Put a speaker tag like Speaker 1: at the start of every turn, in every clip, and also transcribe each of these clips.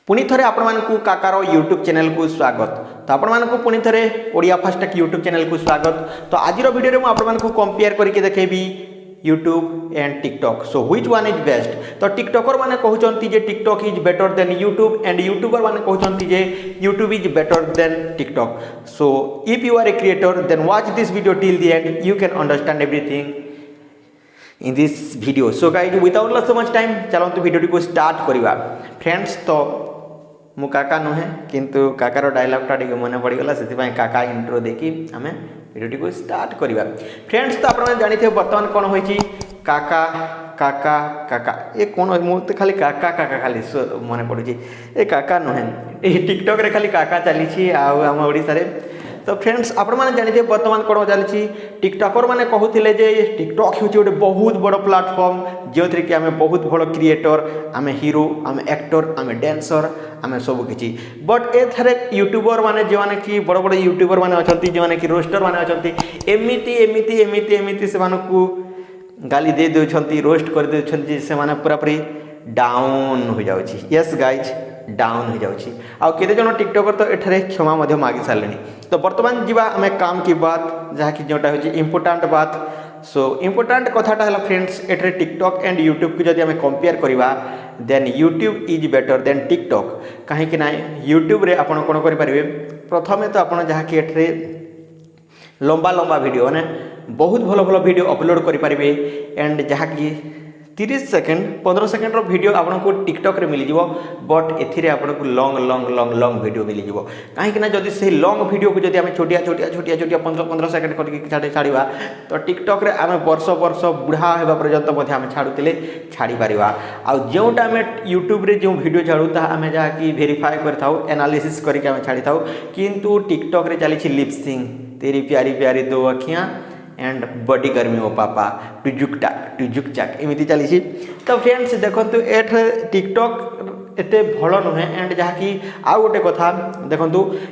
Speaker 1: पुणी थे आपण काकार यूट्यूब चैनल को स्वागत। तो आपण पुणी थे Odia fast tech YouTube channel को स्वागत। तो आज वीडियो में आपको कंपेयर करके देखेबी YouTube and TikTok. So which one is best. तो टिकटॉकर माने कहउचंती जे TikTok is better than YouTube and YouTuber माने कहउचंती जे YouTube is better than TikTok. So if you are a creator then watch this video till the end, you can understand everything in this video. So guys without loss much time चलते video को start करवा। Friends तो मु काका नुहे किंतु काकार डायलॉगटा टे मन पड़गला से काका इंट्रो देखी आम वीडियो को स्टार्ट करवा। फ्रेंड्स तो आप जानते बर्तमान कौन हो काका काका काका ये कौन मुझे खाली काका काका खाली मन पड़ुची ए काका नुहे टिकटॉक रे खाली काका चली आम ओडिशा रे। तो फ्रेंड्स आपण मैंने जानते बर्तमान कौन चलती टिकटॉकर मैंने कहते जे टिकटॉक हूँ गोटे बहुत बड़ प्लाटफर्म जो थी कि आम बहुत बड़ क्रिएटर, आम हीरो, आम एक्टर, आम डांसर, आम सबकि। बट एथरे यूट्यूबर माने जो माने कि बड़ बड़ यूट्यूबर माने अच्छा जो माने कि रोस्टर माने अच्छा एमती एमती एमती एमती से गाली दे दे रोस्ट कर दे से पूरा पूरी डाउन हो जाऊँगी। यस गाइज डाउन हो जाऊँगी। आउ केते जन टिकटॉकर तो एठारे क्षमा मागी सारे। तो बर्तमान जीवा आम काम की बात जहाँकि जोटा हूँ इम्पोर्टाट बात। सो इम्पोर्टाट कथाटा है फ्रेंड्स एठारे टिकटॉक एंड यूट्यूब को जब आम कंपेयर करवा then YouTube is better than TikTok. कहीं ना यूट्यूब रे आपन कौन करेंगे प्रथमे तो आपन जहाँकि एठारे लंबा लंबा वीडियो माने बहुत भल भल वीडियो अपलोड करेंगे एंड जहाँकि 30 सेकेंड 15 सेकेंड वीडियो आपको टिकटॉक रे मिल जाव। बट एथिरे आपको long long long long video मिल जाव। कहीं जदि से लॉन्ग वीडियो को जब छोटिया छोटिया छोटिया छोटिया 15 सेकेंड करके छाड़ा तो टिकटॉक रे आम वर्ष वर्ष बुढ़ा होगा पर्यंत आम छाड़ुले छाड़ी पार। आउ जोटा आम यूट्यूब रे जो वीडियो छाड़ू ता आम जहाँकि वेरीफाए कर एनालिसिस करके छाड़ी था। किंतु टिकटॉक रे चली लिपसिंग तेरी प्यारी प्यारी दो अखियाँ एंड बॉडी गर्मी मो पापा टुजुक चाक एमती चली। तो फ्रेंड्स देखो एठ टिकटॉक एते भल नुहे एंड जहाँकि आउ गोटे कथा देखो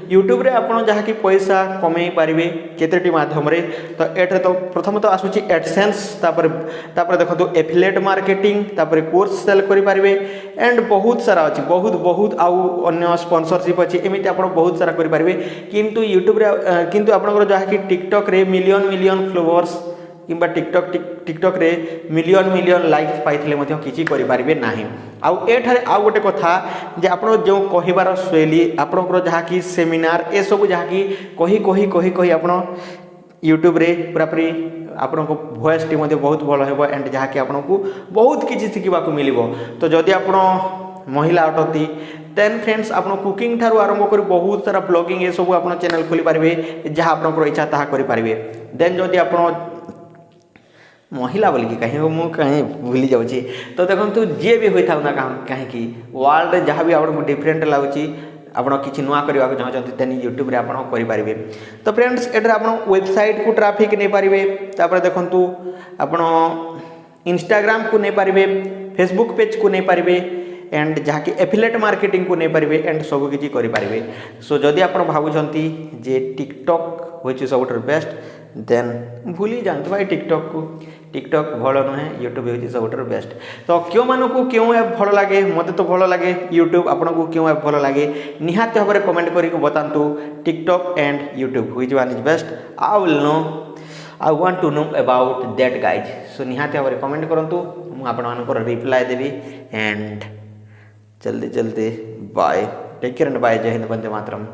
Speaker 1: यूट्यूब रे आपन जहाँकि पैसा कमे पारे केतेटी माध्यम रे। तो एठे तो प्रथम तो आसूची एडसेंस तापर देखो एफिलिएट मार्केटिंग तापर कोर्स सेल करि पारिबे एंड बहुत सारा अच्छी बहुत बहुत आउ अन्य स्पॉन्सरशिप अच्छी एमती आप बहुत सारा करि पारिबे। किंतु यूट्यूब रे किंतु आपनकर जहाँकि टिकटॉक रे मिलियन मिलियन फॉलोअर्स किंबा टिकटॉक रे मिलियन मिलियन लाइक्स पाइथिले मध्य किछि करि पारिबे नाही। आउ एठारे आउ गोटे कथा जे आपण जो कहिबार शैली आपनकर जहाँकि सेमिनार ए सब जहाँकि कही कही कही कही आपण यूट्यूब रे पूरा पूरी आपण वॉइस टी मध्य बहुत भल हेबो एंड जहाँकि आपको बहुत किछि सिखिबा को मिलिबो। तो जदि आपण महिला अटती देन फ्रेंड्स आप कुकिंग ठारू आरंभ कर बहुत सारा ब्लॉगिंग ये सब आप चैनल खोली पारे जहाँ आपंकर इच्छा ताहा करें। देन जदि आप महिला बोलिकी कहीं मुझे कहीं भूली जाऊँगी तो देखो जी भी होता ना कहीं वर्ल्ड जहाँ भी आपको डिफरेंट लगुच आप किसी नुआ करने को चाहते देन यूट्यूब रे आप करेंगे। तो फ्रेंड्स एटर आप वेबसाइट को ट्राफिक नहीं पारे तापर देखु आप इंस्टाग्राम को नहीं पारे फेसबुक पेज को नहीं पारे एंड जहाँकि एफिलिएट मार्केटिंग को नहीं पारे एंड सब किसी करेंगे। सो जदि आप भावुंट जे टिकटॉक हूँ सब बेस्ट देन भूली जातु भाई टिकटॉक भल नुहे यूट्यूब हूँ सब बेस्ट। तो क्यों मानक क्यों ऐप भल लगे मत तो भल लगे यूट्यूब आपको क्यों ऐप भल लगे निहाती भाव में कमेंट करके बतातु TikTok and YouTube which one is best. I want to know about that guys. So निहाती भाव में कमेंट करूँ मुझे रिप्लाई देवी एंड जल्दी जल्दी bye take care and bye. जय हिंद वंदे मातरम।